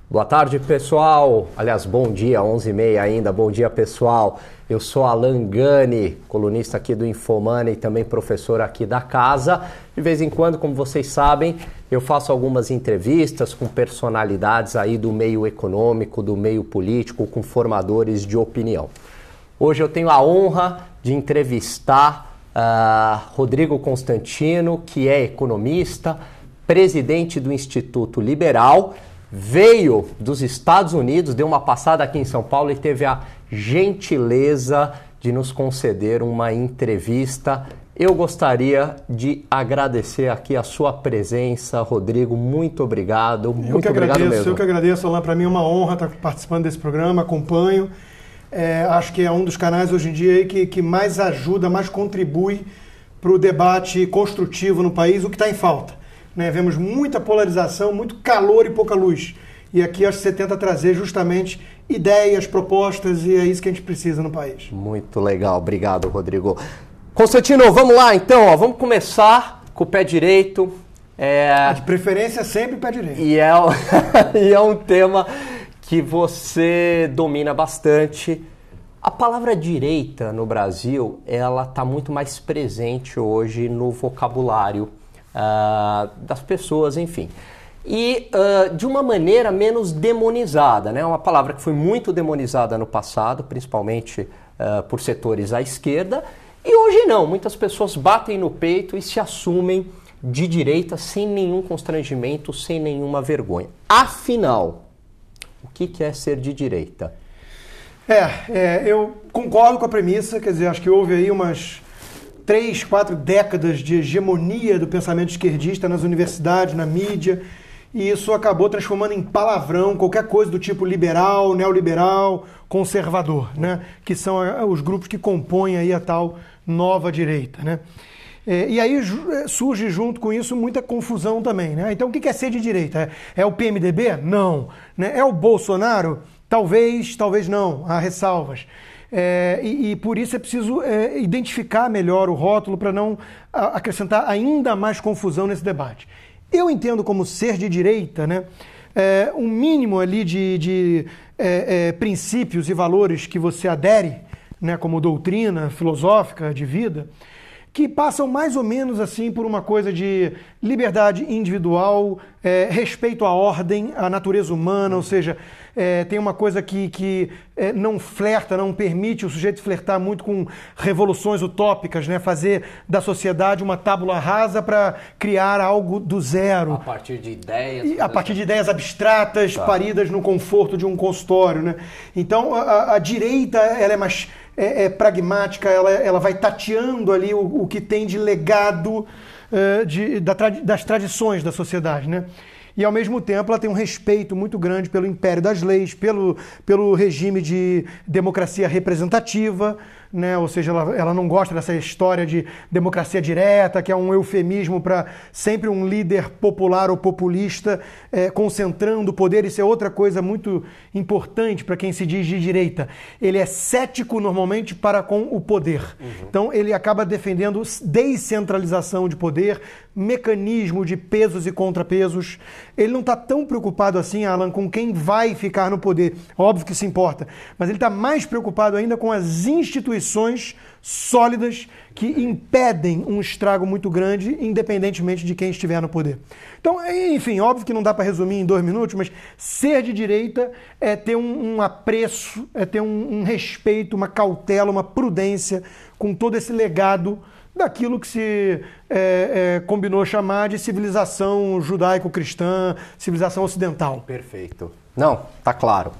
Boa tarde, pessoal. Aliás, bom dia, 11h30 ainda. Bom dia, pessoal. Eu sou Alan Gani, colunista aqui do Infomoney e também professor aqui da casa. De vez em quando, como vocês sabem, eu faço algumas entrevistas com personalidades aí do meio econômico, do meio político, com formadores de opinião. Hoje eu tenho a honra de entrevistar Rodrigo Constantino, que é economista, presidente do Instituto Liberal, veio dos Estados Unidos, deu uma passada aqui em São Paulo e teve a gentileza de nos conceder uma entrevista. Eu gostaria de agradecer aqui a sua presença, Rodrigo. Muito obrigado. Muito obrigado mesmo. Eu que agradeço, Alan. Para mim é uma honra estar participando desse programa, acompanho. Acho que é um dos canais hoje em dia que mais ajuda, mais contribui para o debate construtivo no país, o que está em falta. Vemos muita polarização, muito calor e pouca luz. E aqui acho que você tenta trazer justamente ideias, propostas, e é isso que a gente precisa no país. Muito legal, obrigado, Rodrigo. Constantino, vamos lá então, vamos começar com o pé direito. De preferência sempre pé direito. E é um tema que você domina bastante. A palavra direita no Brasil, ela está muito mais presente hoje no vocabulário das pessoas, enfim. E de uma maneira menos demonizada, né? Uma palavra que foi muito demonizada no passado, principalmente por setores à esquerda, e hoje não. Muitas pessoas batem no peito e se assumem de direita sem nenhum constrangimento, sem nenhuma vergonha. Afinal, o que é ser de direita? Eu concordo com a premissa, quer dizer, acho que houve aí umas 3, 4 décadas de hegemonia do pensamento esquerdista nas universidades, na mídia, e isso acabou transformando em palavrão qualquer coisa do tipo liberal, neoliberal, conservador, né? Que são os grupos que compõem aí a tal nova direita, né? E aí surge junto com isso muita confusão também, né? Então o que é ser de direita? É o PMDB? Não. Né? É o Bolsonaro? Talvez, talvez não. Há ressalvas. E por isso é preciso identificar melhor o rótulo para não acrescentar ainda mais confusão nesse debate. Eu entendo como ser de direita, né, um mínimo ali de princípios e valores que você adere, né, como doutrina filosófica de vida, que passam mais ou menos assim por uma coisa de liberdade individual, respeito à ordem, à natureza humana, ou seja, tem uma coisa que não flerta, não permite o sujeito flertar muito com revoluções utópicas, né? Fazer da sociedade uma tábula rasa para criar algo do zero. A partir de ideias. A partir de ideias abstratas, paridas no conforto de um consultório, né? Então, a direita, ela é mais pragmática, ela vai tateando ali o que tem de legado das tradições da sociedade, né? E, ao mesmo tempo, ela tem um respeito muito grande pelo império das leis, pelo regime de democracia representativa, né? Ou seja, ela não gosta dessa história de democracia direta, que é um eufemismo para sempre um líder popular ou populista concentrando o poder. Isso é outra coisa muito importante para quem se diz de direita. Ele é cético, normalmente, para com o poder. Então, ele acaba defendendo descentralização de poder, mecanismo de pesos e contrapesos. Ele não está tão preocupado assim, Alan, com quem vai ficar no poder. Óbvio que se importa. Mas ele está mais preocupado ainda com as instituições sólidas que impedem um estrago muito grande, independentemente de quem estiver no poder. Então, enfim, óbvio que não dá para resumir em 2 minutos, mas ser de direita é ter um apreço, é ter um respeito, uma cautela, uma prudência com todo esse legado daquilo que se combinou chamar de civilização judaico-cristã, civilização ocidental. Perfeito. Não, tá claro.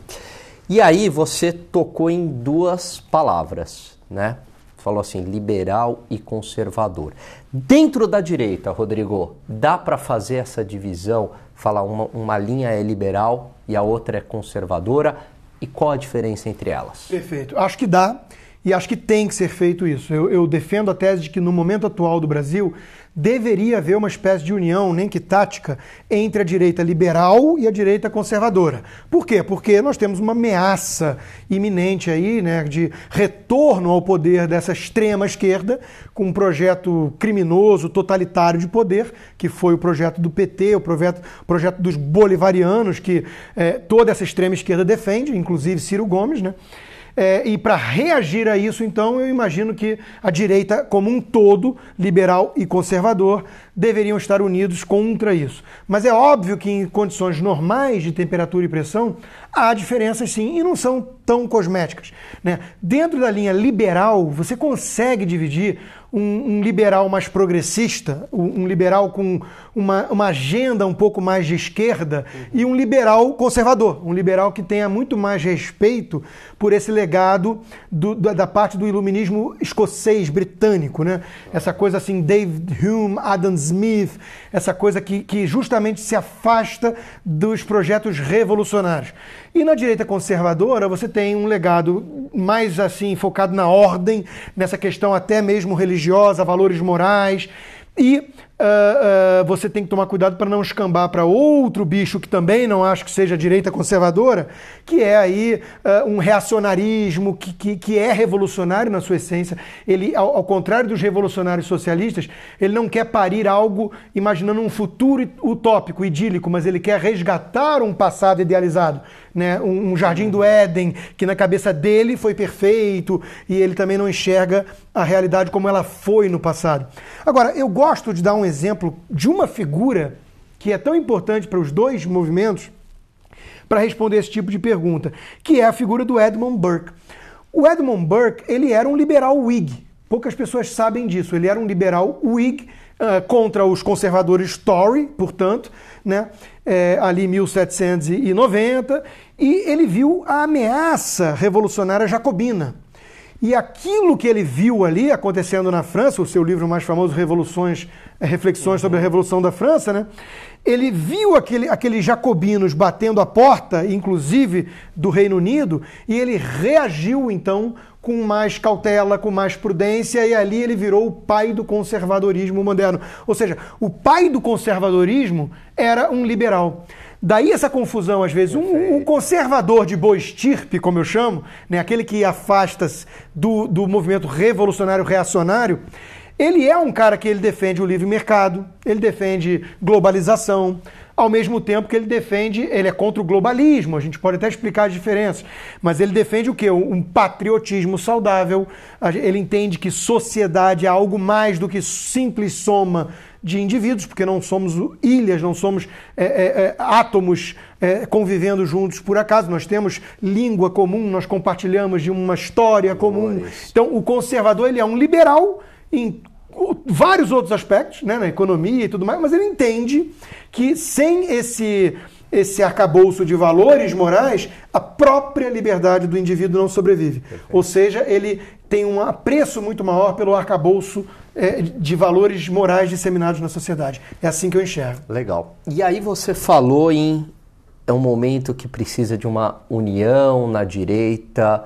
E aí você tocou em 2 palavras, né? Falou assim, liberal e conservador. Dentro da direita, Rodrigo, dá para fazer essa divisão, falar uma linha é liberal e a outra é conservadora? E qual a diferença entre elas? Perfeito. Acho que dá. E acho que tem que ser feito isso. Eu defendo a tese de que no momento atual do Brasil deveria haver uma espécie de união, nem que tática, entre a direita liberal e a direita conservadora. Por quê? Porque nós temos uma ameaça iminente aí, né, de retorno ao poder dessa extrema esquerda, com um projeto criminoso, totalitário de poder, que foi o projeto do PT, o projeto dos bolivarianos, que toda essa extrema esquerda defende, inclusive Ciro Gomes, né? E para reagir a isso, então, eu imagino que a direita como um todo, liberal e conservador, deveriam estar unidos contra isso. Mas é óbvio que em condições normais de temperatura e pressão, há diferenças sim, e não são tão cosméticas, né? Dentro da linha liberal, você consegue dividir um liberal mais progressista, um liberal com uma agenda um pouco mais de esquerda, e um liberal conservador, um liberal que tenha muito mais respeito por esse legado da parte do iluminismo escocês, britânico, né? Essa coisa assim, David Hume, Adam Smith, essa coisa que justamente se afasta dos projetos revolucionários. E na direita conservadora você tem um legado mais assim focado na ordem, nessa questão até mesmo religiosa, valores morais, e você tem que tomar cuidado para não escambar para outro bicho que também não acho que seja direita conservadora, que é aí um reacionarismo que é revolucionário na sua essência. Ele, ao contrário dos revolucionários socialistas, ele não quer parir algo imaginando um futuro utópico, idílico, mas ele quer resgatar um passado idealizado, né? Um jardim do Éden, que na cabeça dele foi perfeito, e ele também não enxerga a realidade como ela foi no passado. Agora, eu gosto de dar um exemplo de uma figura que é tão importante para os dois movimentos para responder esse tipo de pergunta, que é a figura do Edmund Burke. O Edmund Burke, ele era um liberal Whig. Poucas pessoas sabem disso. Ele era um liberal Whig contra os conservadores Tory, portanto, né, ali em 1790, e ele viu a ameaça revolucionária jacobina. E aquilo que ele viu ali acontecendo na França, o seu livro mais famoso, Reflexões sobre a Revolução da França, né? Ele viu aqueles jacobinos batendo a porta, inclusive do Reino Unido, e ele reagiu, então, com mais cautela, com mais prudência, e ali ele virou o pai do conservadorismo moderno. Ou seja, o pai do conservadorismo era um liberal. Daí essa confusão, às vezes, um conservador de boa estirpe, como eu chamo, né, aquele que afasta-se do movimento revolucionário reacionário, ele é um cara que ele defende o livre mercado, ele defende globalização, ao mesmo tempo que ele é contra o globalismo, a gente pode até explicar as diferenças, mas ele defende o quê? Um patriotismo saudável, ele entende que sociedade é algo mais do que simples soma de indivíduos, porque não somos ilhas, não somos átomos convivendo juntos por acaso, nós temos língua comum, nós compartilhamos de uma história comum. Então o conservador, ele é um liberal em vários outros aspectos, né, na economia e tudo mais, mas ele entende que sem esse arcabouço de valores morais, a própria liberdade do indivíduo não sobrevive. Perfeito. Ou seja, ele tem um apreço muito maior pelo arcabouço de valores morais disseminados na sociedade. É assim que eu enxergo. Legal. E aí você falou é um momento que precisa de uma união na direita,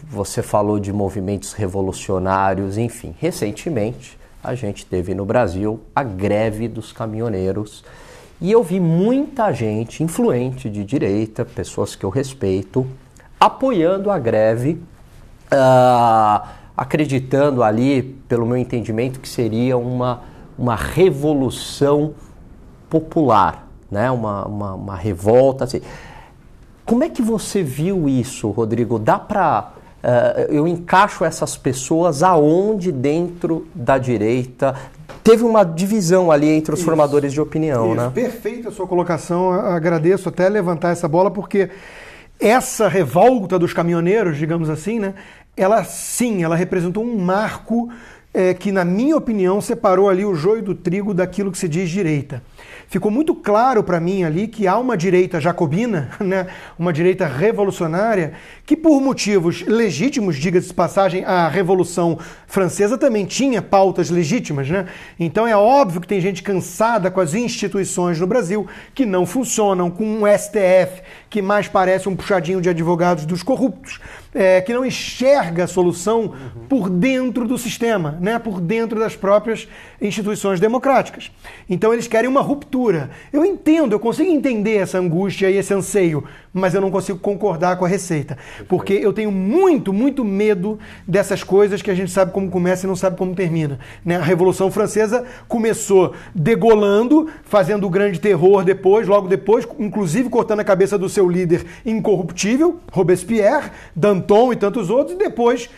você falou de movimentos revolucionários, enfim. Recentemente, a gente teve no Brasil a greve dos caminhoneiros e eu vi muita gente influente de direita, pessoas que eu respeito, apoiando a greve, acreditando ali, pelo meu entendimento, que seria uma revolução popular, né? Uma revolta, assim. Como é que você viu isso, Rodrigo? Dá para... eu encaixo essas pessoas aonde dentro da direita? Teve uma divisão ali entre os formadores de opinião, né? Perfeita a sua colocação. Agradeço até levantar essa bola, porque essa revolta dos caminhoneiros, digamos assim, né? Ela representou um marco que, na minha opinião, separou ali o joio do trigo daquilo que se diz direita. Ficou muito claro para mim ali que há uma direita jacobina, né, uma direita revolucionária, que por motivos legítimos, diga-se de passagem, a Revolução Francesa também tinha pautas legítimas, né? Então é óbvio que tem gente cansada com as instituições no Brasil que não funcionam, com um STF que mais parece um puxadinho de advogados dos corruptos. que não enxerga a solução por dentro do sistema, né? Por dentro das próprias instituições democráticas. Então eles querem uma ruptura. Eu entendo, eu consigo entender essa angústia e esse anseio, mas eu não consigo concordar com a receita. Porque eu tenho muito, muito medo dessas coisas que a gente sabe como começa e não sabe como termina, né? A Revolução Francesa começou degolando, fazendo o grande terror depois, logo depois, inclusive cortando a cabeça do seu líder incorruptível, Robespierre, Danton e tantos outros, e depois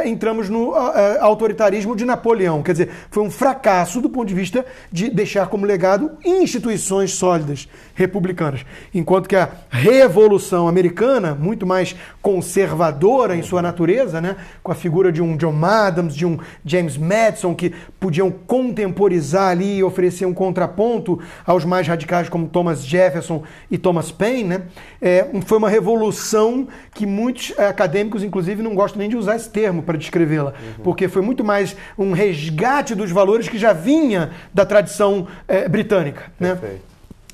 entramos no autoritarismo de Napoleão. Quer dizer, foi um fracasso do ponto de vista de deixar como legado instituições sólidas, republicanas. Enquanto que a Revolução Americana, muito mais conservadora em sua natureza, né, com a figura de um John Adams, de um James Madison, que podiam contemporizar ali e oferecer um contraponto aos mais radicais como Thomas Jefferson e Thomas Paine, né, foi uma revolução que muitos acadêmicos, inclusive, não gostam nem de usar esse termo para descrevê-la, porque foi muito mais um resgate dos valores que já vinha da tradição britânica, né?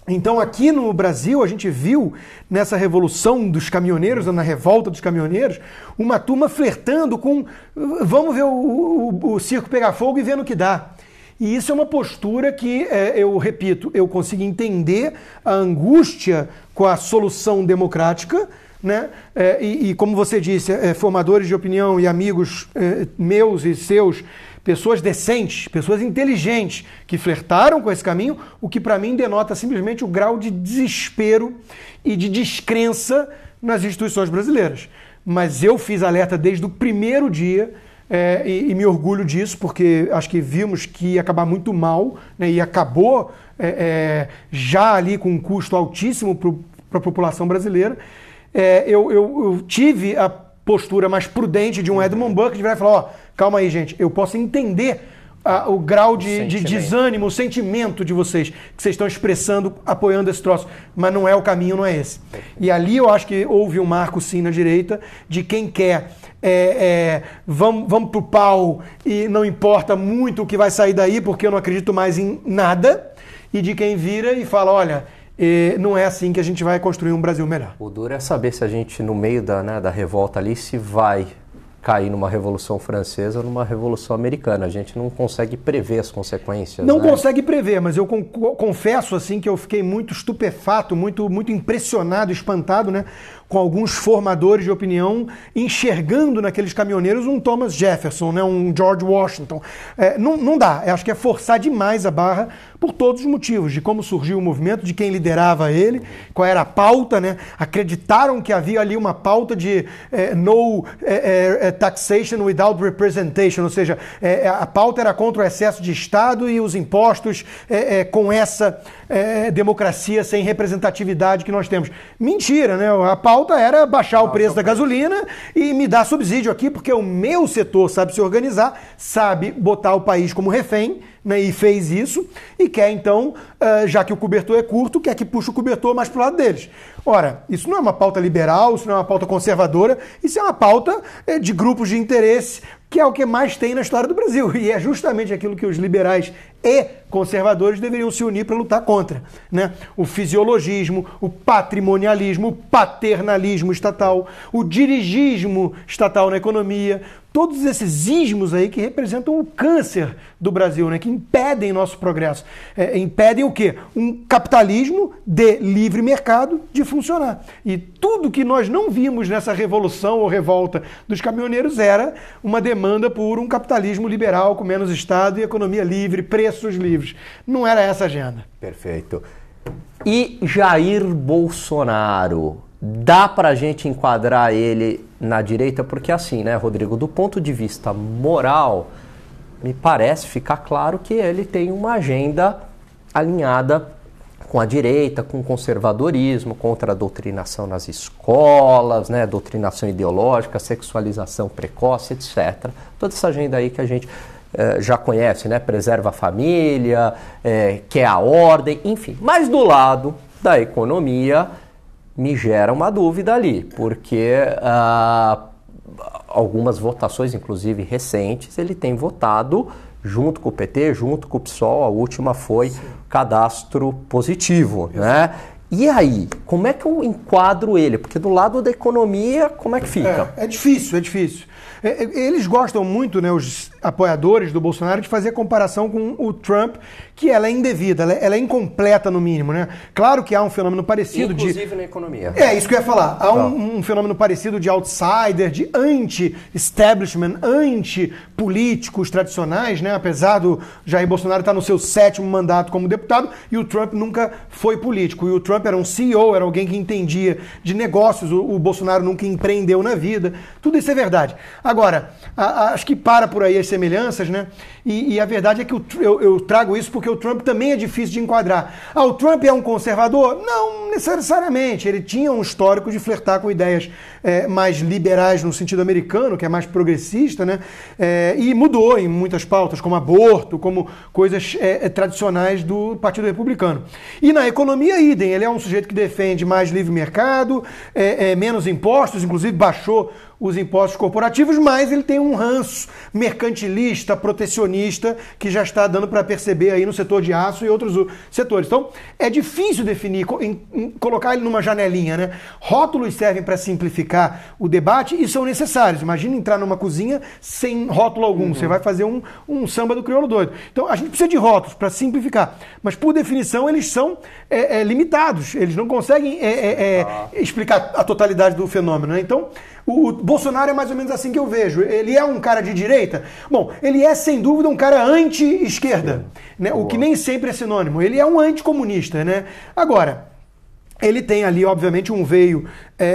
Então aqui no Brasil a gente viu nessa revolução dos caminhoneiros, na revolta dos caminhoneiros, uma turma flertando com vamos ver o circo pegar fogo e ver no que dá. E isso é uma postura que, eu repito, eu consigo entender a angústia com a solução democrática, né? E como você disse, formadores de opinião e amigos meus e seus, pessoas decentes, pessoas inteligentes, que flertaram com esse caminho, o que para mim denota simplesmente o grau de desespero e de descrença nas instituições brasileiras. Mas eu fiz alerta desde o primeiro dia, e me orgulho disso, porque acho que vimos que ia acabar muito mal, né? E acabou já ali com um custo altíssimo para a população brasileira. Eu tive a postura mais prudente de um Edmund Burke de virar e falar, calma aí, gente, eu posso entender o grau de desânimo, o sentimento de vocês, que vocês estão expressando, apoiando esse troço, mas não é o caminho, não é esse. E ali eu acho que houve um marco, sim, na direita, de quem quer vamos pro pau e não importa muito o que vai sair daí, porque eu não acredito mais em nada, e de quem vira e fala, olha, não é assim que a gente vai construir um Brasil melhor. O duro é saber se a gente, no meio da revolta ali, se vai cair numa Revolução Francesa ou numa Revolução Americana. A gente não consegue prever as consequências. Não consegue prever, mas eu confesso assim que eu fiquei muito estupefato, muito impressionado, espantado, né, com alguns formadores de opinião enxergando naqueles caminhoneiros um Thomas Jefferson, né, um George Washington. Não dá, eu acho que é forçar demais a barra por todos os motivos, de como surgiu o movimento, de quem liderava ele, qual era a pauta, né? Acreditaram que havia ali uma pauta de no taxation without representation, ou seja, a pauta era contra o excesso de Estado e os impostos com essa democracia sem representatividade que nós temos. Mentira, né? A pauta era baixar o preço da gasolina e me dar subsídio aqui, porque o meu setor sabe se organizar, sabe botar o país como refém, né, e fez isso, e quer então, já que o cobertor é curto, quer que puxe o cobertor mais para o lado deles. Ora, isso não é uma pauta liberal, isso não é uma pauta conservadora, isso é uma pauta de grupos de interesse, que é o que mais tem na história do Brasil, e é justamente aquilo que os liberais e conservadores deveriam se unir para lutar contra, né? O fisiologismo, o patrimonialismo, o paternalismo estatal, o dirigismo estatal na economia, todos esses ismos aí que representam o câncer do Brasil, né? Que impedem nosso progresso. Impedem o quê? Um capitalismo de livre mercado de funcionar. E tudo que nós não vimos nessa revolução ou revolta dos caminhoneiros era uma demanda por um capitalismo liberal com menos Estado e economia livre, preços livres. Não era essa a agenda. Perfeito. E Jair Bolsonaro? Dá pra gente enquadrar ele na direita? Porque assim, né, Rodrigo, do ponto de vista moral, me parece ficar claro que ele tem uma agenda alinhada com a direita, com o conservadorismo, contra a doutrinação nas escolas, né, doutrinação ideológica, sexualização precoce, etc. Toda essa agenda aí que a gente já conhece, né, preserva a família, quer a ordem, enfim. Mas do lado da economia, me gera uma dúvida ali, porque algumas votações, inclusive recentes, ele tem votado junto com o PT, junto com o PSOL, a última foi cadastro positivo, né? E aí, como é que eu enquadro ele? Porque do lado da economia, como é que fica? É difícil, é difícil. Eles gostam muito, né, os apoiadores do Bolsonaro, de fazer comparação com o Trump, que ela é indevida, ela é incompleta no mínimo, né? Claro que há um fenômeno parecido Inclusive na economia. É, isso que eu ia falar. Há um fenômeno parecido de outsider, de anti-establishment, anti-políticos tradicionais, né? Apesar do Jair Bolsonaro estar no seu 7º mandato como deputado, e o Trump nunca foi político. E o Trump era um CEO, era alguém que entendia de negócios, o Bolsonaro nunca empreendeu na vida. Tudo isso é verdade. Agora, acho que para por aí as semelhanças, né? E a verdade é que eu trago isso porque o Trump também é difícil de enquadrar. O Trump é um conservador? Não necessariamente. Ele tinha um histórico de flertar com ideias mais liberais no sentido americano, que é mais progressista, né? E mudou em muitas pautas, como aborto, como coisas tradicionais do Partido Republicano. E na economia, idem. Ele é um sujeito que defende mais livre mercado, menos impostos, inclusive baixou os impostos corporativos, mas ele tem um ranço mercantilista, protecionista, que já está dando para perceber aí no setor de aço e outros setores. Então, é difícil definir, colocar ele numa janelinha, né? Rótulos servem para simplificar o debate e são necessários. Imagina entrar numa cozinha sem rótulo algum. Você vai fazer um samba do crioulo doido. Então, a gente precisa de rótulos para simplificar. Mas, por definição, eles são limitados. Eles não conseguem explicar a totalidade do fenômeno, né? Então, o Bolsonaro é mais ou menos assim que eu vejo. Ele é um cara de direita? Bom, ele é sem dúvida um cara anti-esquerda, né? O que nem sempre é sinônimo. Ele é um anticomunista, né? Agora, ele tem ali, obviamente, um veio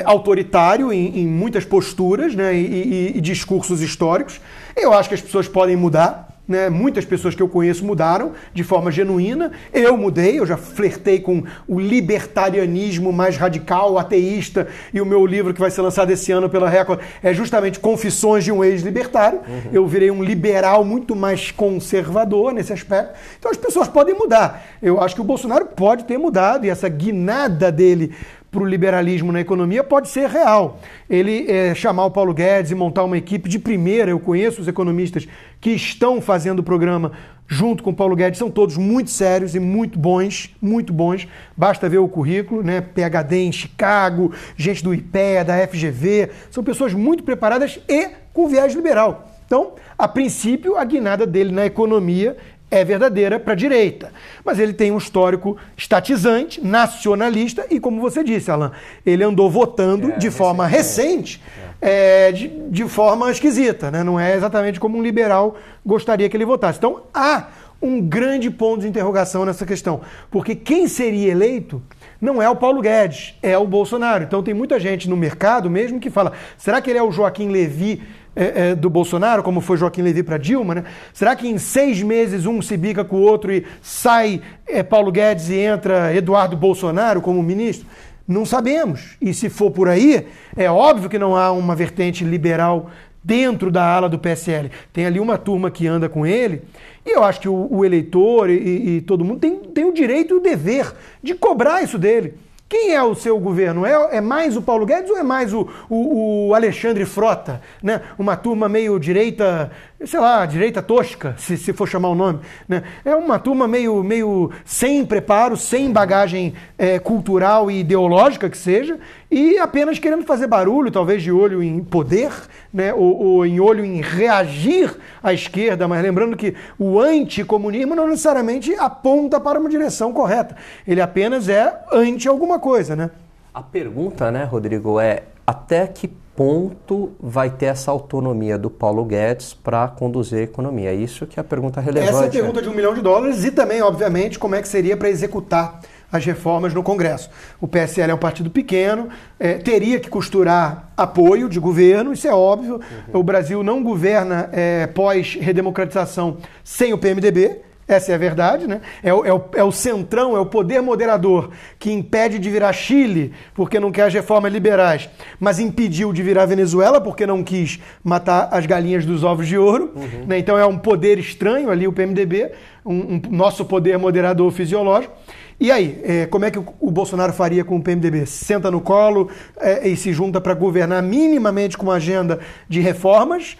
autoritário em muitas posturas, né? E discursos históricos. Eu acho que as pessoas podem mudar. Né? Muitas pessoas que eu conheço mudaram de forma genuína. Eu mudei, eu já flertei com o libertarianismo mais radical, ateísta, e o meu livro que vai ser lançado esse ano pela Record é justamente Confissões de um Ex-Libertário. Eu virei um liberal muito mais conservador nesse aspecto. Então as pessoas podem mudar. Eu acho que o Bolsonaro pode ter mudado, e essa guinada dele para o liberalismo na economia pode ser real. Ele chamar o Paulo Guedes e montar uma equipe de primeira, eu conheço os economistas que estão fazendo o programa junto com o Paulo Guedes, são todos muito sérios e muito bons, basta ver o currículo, né? PhD em Chicago, gente do IPEA, da FGV, são pessoas muito preparadas e com viés liberal. Então, a princípio, a guinada dele na economia é verdadeira para a direita. Mas ele tem um histórico estatizante, nacionalista e, como você disse, Alan, ele andou votando de forma recente, de forma esquisita, né? Não é exatamente como um liberal gostaria que ele votasse. Então, há um grande ponto de interrogação nessa questão, porque quem seria eleito não é o Paulo Guedes, é o Bolsonaro. Então, tem muita gente no mercado mesmo que fala, será que ele é o Joaquim Levy do Bolsonaro, como foi Joaquim Levy para Dilma, né? Será que em 6 meses um se bica com o outro e sai Paulo Guedes e entra Eduardo Bolsonaro como ministro? Não sabemos. E se for por aí, é óbvio que não há uma vertente liberal dentro da ala do PSL. Tem ali uma turma que anda com ele, e eu acho que o eleitor e todo mundo tem o direito e o dever de cobrar isso dele. Quem é o seu governo? É mais o Paulo Guedes ou é mais o Alexandre Frota? Né? Uma turma meio direita, sei lá, direita tosca, se for chamar o nome. Né? É uma turma meio sem preparo, sem bagagem cultural e ideológica que seja, e apenas querendo fazer barulho, talvez de olho em poder, né? ou em olho em reagir à esquerda, mas lembrando que o anticomunismo não necessariamente aponta para uma direção correta. Ele apenas é anti alguma coisa, né? A pergunta, né, Rodrigo, é até que ponto vai ter essa autonomia do Paulo Guedes para conduzir a economia? Isso que é a pergunta relevante. Essa é a pergunta de $1 milhão e também, obviamente, como é que seria para executar as reformas no Congresso. O PSL é um partido pequeno, teria que costurar apoio de governo, isso é óbvio. O Brasil não governa pós-redemocratização sem o PMDB, essa é a verdade, né? É o centrão, é o poder moderador que impede de virar Chile porque não quer as reformas liberais, mas impediu de virar Venezuela porque não quis matar as galinhas dos ovos de ouro. Né? Então é um poder estranho ali o PMDB, nosso poder moderador fisiológico. E aí, como é que o Bolsonaro faria com o PMDB? Senta no colo e se junta para governar minimamente com uma agenda de reformas?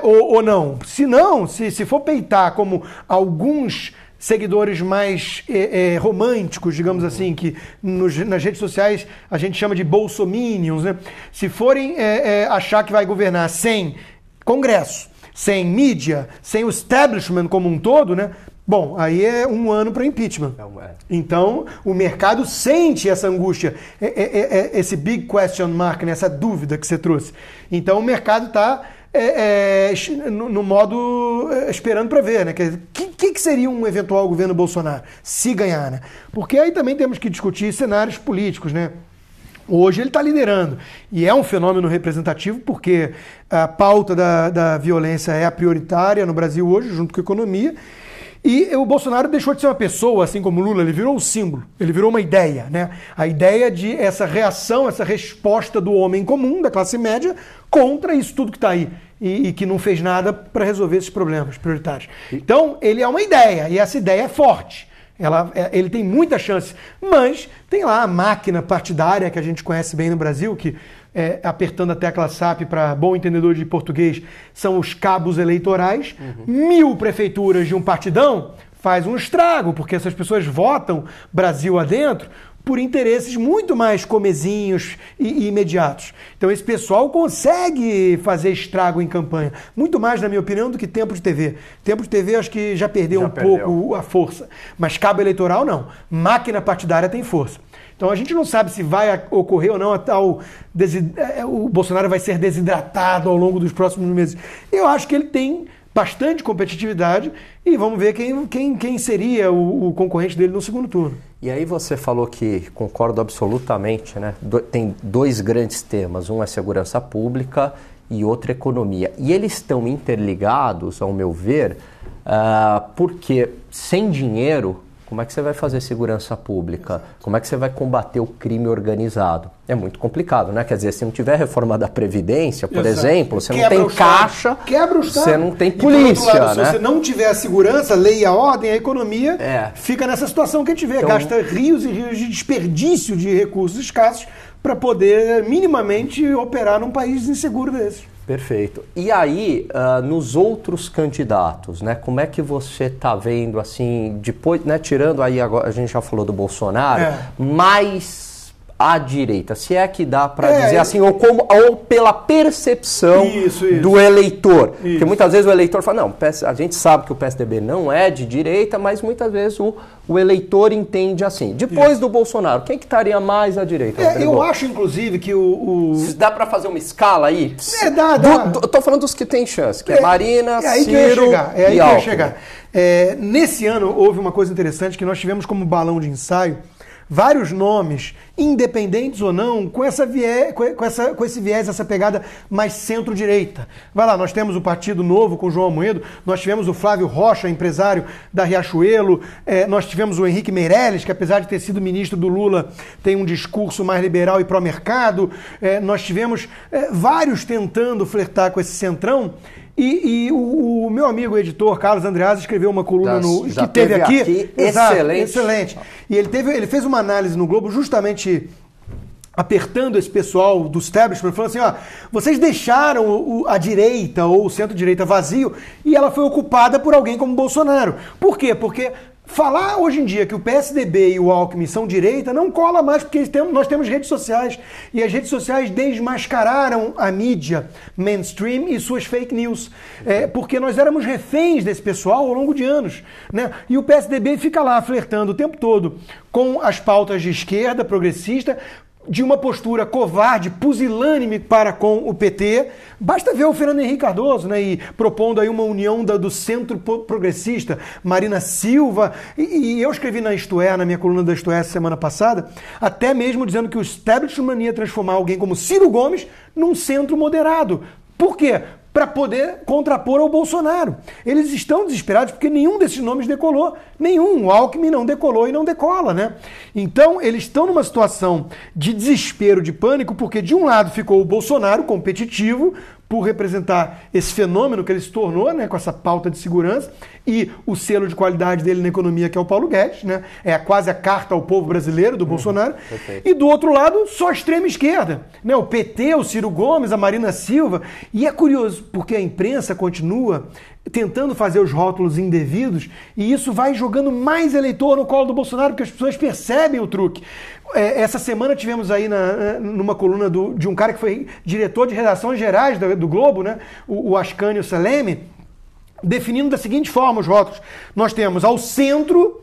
Ou não? Se não, se for peitar como alguns seguidores mais românticos, digamos assim, que nas redes sociais a gente chama de bolsominions, né? Se forem achar que vai governar sem Congresso, sem mídia, sem o establishment como um todo, né? Bom, aí é um ano para impeachment. Então, o mercado sente essa angústia, esse big question mark, né? Essa dúvida que você trouxe. Então, o mercado está no modo esperando para ver, né? Que seria um eventual governo Bolsonaro, se ganhar, né? Porque aí também temos que discutir cenários políticos, né? Hoje ele está liderando, e é um fenômeno representativo porque a pauta da violência é a prioritária no Brasil hoje, junto com a economia. E o Bolsonaro deixou de ser uma pessoa, assim como o Lula, ele virou um símbolo, ele virou uma ideia, né? A ideia de essa reação, essa resposta do homem comum, da classe média, contra isso tudo que está aí e que não fez nada para resolver esses problemas prioritários. Então, ele é uma ideia, e essa ideia é forte. Ele tem muita chance, mas tem lá a máquina partidária que a gente conhece bem no Brasil, que apertando a tecla SAP para bom entendedor de português, são os cabos eleitorais. 1000 prefeituras de um partidão faz um estrago, porque essas pessoas votam Brasil adentro por interesses muito mais comezinhos e imediatos. Então esse pessoal consegue fazer estrago em campanha, muito mais, na minha opinião, do que tempo de TV. Tempo de TV acho que já perdeu pouco a força, mas cabo eleitoral não. Máquina partidária tem força. Então a gente não sabe se vai ocorrer ou não o Bolsonaro vai ser desidratado ao longo dos próximos meses. Eu acho que ele tem bastante competitividade e vamos ver quem seria o concorrente dele no segundo turno. E aí você falou que concordo absolutamente, né? Tem dois grandes temas, um é segurança pública e outro é economia. E eles estão interligados, ao meu ver, porque sem dinheiro, como é que você vai fazer segurança pública? Como é que você vai combater o crime organizado? É muito complicado, né? Quer dizer, se não tiver reforma da Previdência, por exemplo, você não tem caixa, você não tem polícia, lado, né? Se você não tiver a segurança, a lei e a ordem, a economia fica nessa situação que a gente vê. Então, gasta rios e rios de desperdício de recursos escassos para poder minimamente operar num país inseguro desse. Perfeito. E aí, nos outros candidatos, né? Como é que você está vendo, assim, depois, né? Tirando aí, agora a gente já falou do Bolsonaro, mais à direita, se é que dá para dizer assim, ou pela percepção do eleitor. Isso. Porque muitas vezes o eleitor fala, não, a gente sabe que o PSDB não é de direita, mas muitas vezes o eleitor entende assim. Depois do Bolsonaro, quem que estaria mais à direita? Eu acho, inclusive, que dá para fazer uma escala aí? Dá. Eu tô falando dos que tem chance, que é Marina, Ciro e Alckmin. Nesse ano, houve uma coisa interessante que nós tivemos como balão de ensaio vários nomes, independentes ou não, com esse viés, essa pegada mais centro-direita. Vai lá, nós temos o Partido Novo com o João Amoedo, nós tivemos o Flávio Rocha, empresário da Riachuelo, nós tivemos o Henrique Meirelles, que apesar de ter sido ministro do Lula, tem um discurso mais liberal e pró-mercado, nós tivemos vários tentando flertar com esse centrão. E o meu amigo editor, Carlos Andreas, escreveu uma coluna que teve aqui. Excelente. E ele fez uma análise no Globo justamente apertando esse pessoal do establishment, falando assim, vocês deixaram a direita ou o centro-direita vazio e ela foi ocupada por alguém como Bolsonaro. Por quê? Porque falar hoje em dia que o PSDB e o Alckmin são direita não cola mais, porque nós temos redes sociais. E as redes sociais desmascararam a mídia mainstream e suas fake news. Porque nós éramos reféns desse pessoal ao longo de anos, né? E o PSDB fica lá flertando o tempo todo com as pautas de esquerda, progressista, de uma postura covarde, pusilânime para com o PT. Basta ver o Fernando Henrique Cardoso, né, e propondo aí uma união do centro progressista, Marina Silva, e eu escrevi na minha coluna da Isto É semana passada, até mesmo dizendo que o establishment ia transformar alguém como Ciro Gomes num centro moderado. Por quê? Para poder contrapor ao Bolsonaro. Eles estão desesperados porque nenhum desses nomes decolou. Nenhum. O Alckmin não decolou e não decola, né? Então, eles estão numa situação de desespero, de pânico, porque de um lado ficou o Bolsonaro competitivo, por representar esse fenômeno que ele se tornou, né, com essa pauta de segurança, e o selo de qualidade dele na economia, que é o Paulo Guedes, né, é quase a carta ao povo brasileiro do Bolsonaro. Perfeito. E do outro lado, só a extrema esquerda, né, o PT, o Ciro Gomes, a Marina Silva. E é curioso, porque a imprensa continua tentando fazer os rótulos indevidos, e isso vai jogando mais eleitor no colo do Bolsonaro, porque as pessoas percebem o truque. Essa semana tivemos aí numa coluna de um cara que foi diretor de redações gerais do Globo, né, o Ascânio Saleme, definindo da seguinte forma os rótulos. Nós temos ao centro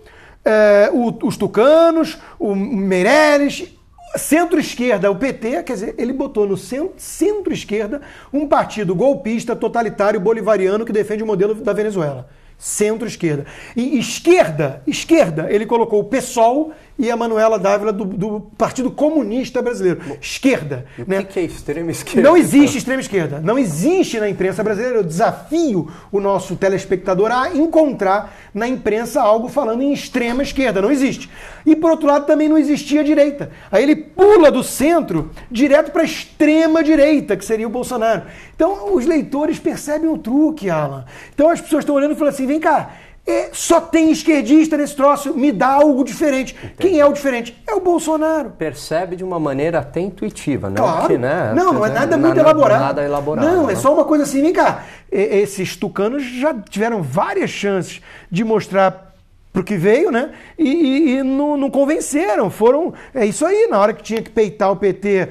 os tucanos, o Meirelles, centro-esquerda, o PT, quer dizer, ele botou no centro-esquerda um partido golpista, totalitário, bolivariano que defende o modelo da Venezuela. Centro-esquerda. E esquerda, ele colocou o PSOL e a Manuela Dávila do Partido Comunista Brasileiro. Esquerda. E né? o que é extrema esquerda? Não existe extrema esquerda. Não existe na imprensa brasileira. Eu desafio o nosso telespectador a encontrar na imprensa algo falando em extrema esquerda. Não existe. E por outro lado também não existia a direita. Aí ele pula do centro direto para a extrema direita, que seria o Bolsonaro. Então os leitores percebem o truque, Alan. Então as pessoas estão olhando e falando assim, vem cá, só tem esquerdista nesse troço, me dá algo diferente. Entendi. Quem é o diferente? É o Bolsonaro. Percebe de uma maneira até intuitiva, não? Claro. Que, né? Não é nada muito elaborado. Nada elaborado. Não, é só uma coisa assim, vem cá, esses tucanos já tiveram várias chances de mostrar pro que veio, né? E não convenceram. É isso aí, na hora que tinha que peitar o PT,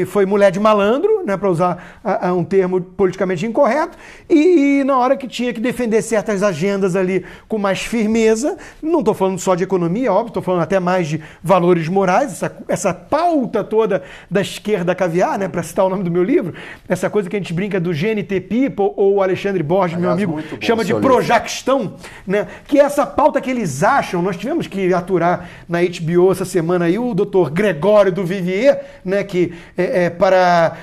foi mulher de malandro, né? Para usar um termo politicamente incorreto. E na hora que tinha que defender certas agendas ali com mais firmeza, não estou falando só de economia, óbvio, estou falando até mais de valores morais, essa pauta toda da esquerda caviar, né? Para citar o nome do meu livro, essa coisa que a gente brinca do GNT People, ou o Alexandre Borges, meu amigo, chama de Projaquistão, né? Que é essa pauta que eles acham, nós tivemos que aturar na HBO essa semana aí o Dr. Gregório do Vivier, né, que para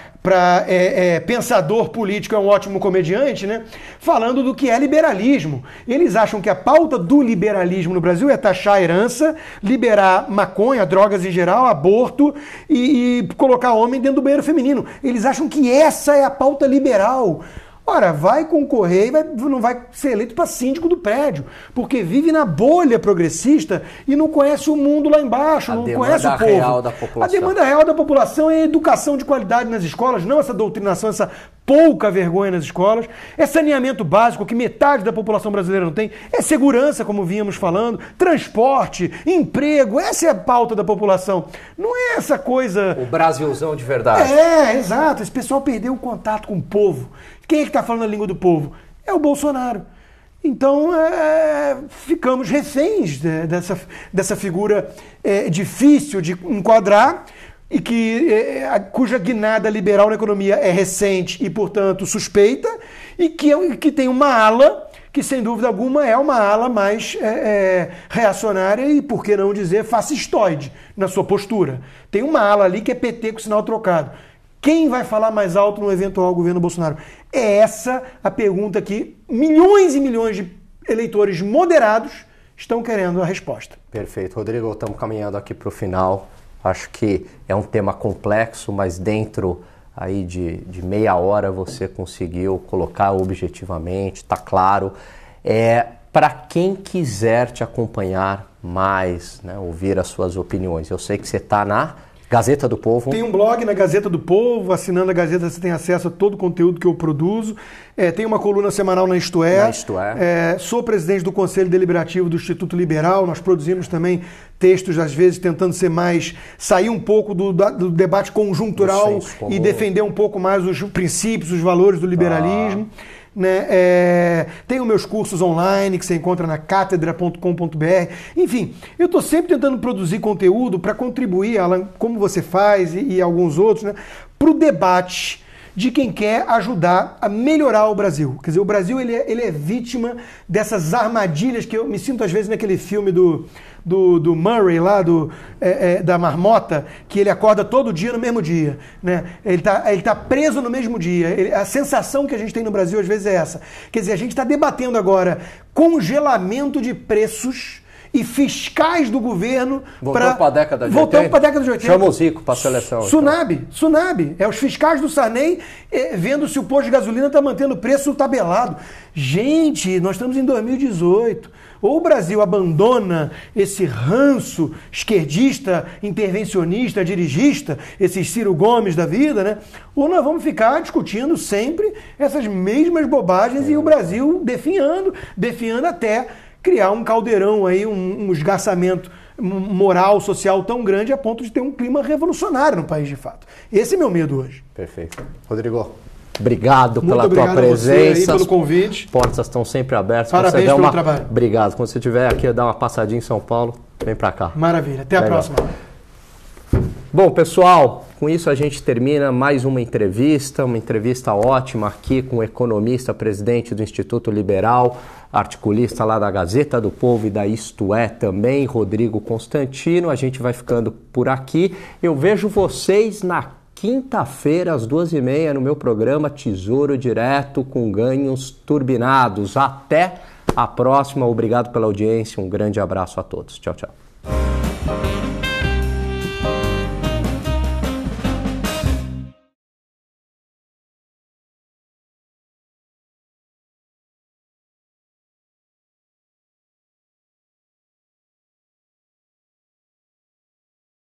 pensador político é um ótimo comediante, né, falando do que é liberalismo. Eles acham que a pauta do liberalismo no Brasil é taxar a herança, liberar maconha, drogas em geral, aborto e colocar homem dentro do banheiro feminino. Eles acham que essa é a pauta liberal. Ora, vai concorrer e não vai ser eleito para síndico do prédio, porque vive na bolha progressista e não conhece o mundo lá embaixo, não conhece o povo. Real da população. A demanda real da população é educação de qualidade nas escolas, não essa doutrinação, essa pouca vergonha nas escolas, é saneamento básico que metade da população brasileira não tem, é segurança, como vínhamos falando, transporte, emprego, essa é a pauta da população. Não é essa coisa... O Brasilzão de verdade. Exato. Esse pessoal perdeu o contato com o povo. Quem é que está falando a língua do povo? É o Bolsonaro. Então, ficamos reféns dessa figura difícil de enquadrar e cuja guinada liberal na economia é recente e, portanto, suspeita, e que tem uma ala que, sem dúvida alguma, é uma ala mais reacionária e, por que não dizer, fascistoide na sua postura. Tem uma ala ali que é PT com sinal trocado. Quem vai falar mais alto no eventual governo Bolsonaro? É essa a pergunta que milhões e milhões de eleitores moderados estão querendo a resposta. Perfeito. Rodrigo, estamos caminhando aqui para o final. Acho que é um tema complexo, mas dentro aí de meia hora você conseguiu colocar objetivamente, está claro. Para quem quiser te acompanhar mais, né, ouvir as suas opiniões, eu sei que você está na Gazeta do Povo. Tem um blog na Gazeta do Povo, assinando a Gazeta você tem acesso a todo o conteúdo que eu produzo. Tem uma coluna semanal na Isto É. Sou presidente do Conselho Deliberativo do Instituto Liberal. Nós produzimos também textos, às vezes, tentando sair um pouco do debate conjuntural e defender um pouco mais os princípios, os valores do liberalismo. Né? Tenho meus cursos online que você encontra na cátedra.com.br. Enfim, eu estou sempre tentando produzir conteúdo para contribuir, Alan, como você faz e alguns outros, né, para o debate de quem quer ajudar a melhorar o Brasil. Quer dizer, o Brasil ele é vítima dessas armadilhas que eu me sinto às vezes naquele filme do Murray lá, da marmota, que ele acorda todo dia no mesmo dia, né? Ele tá preso no mesmo dia. A sensação que a gente tem no Brasil às vezes é essa. Quer dizer, a gente está debatendo agora congelamento de preços e fiscais do governo... Voltamos para a década de 80? Voltamos para a década de 80. Chama o Zico para a seleção. Tsunami. É os fiscais do Sarney vendo se o posto de gasolina está mantendo o preço tabelado. Gente, nós estamos em 2018. Ou o Brasil abandona esse ranço esquerdista, intervencionista, dirigista, esses Ciro Gomes da vida, né? Ou nós vamos ficar discutindo sempre essas mesmas bobagens e o Brasil definhando até criar um caldeirão aí, um esgarçamento moral, social tão grande a ponto de ter um clima revolucionário no país de fato. Esse é meu medo hoje. Perfeito. Rodrigo, obrigado pela obrigado tua presença. Você aí pelo convite. As portas estão sempre abertas. Parabéns pelo trabalho. Obrigado. Quando você estiver aqui, dar uma passadinha em São Paulo, vem para cá. Maravilha. Até a próxima. Bom, pessoal, com isso a gente termina mais uma entrevista ótima aqui com o economista, presidente do Instituto Liberal, articulista lá da Gazeta do Povo e da Isto É também, Rodrigo Constantino. A gente vai ficando por aqui. Eu vejo vocês na quinta-feira, às 2h30, no meu programa Tesouro Direto com ganhos turbinados. Até a próxima. Obrigado pela audiência. Um grande abraço a todos. Tchau, tchau.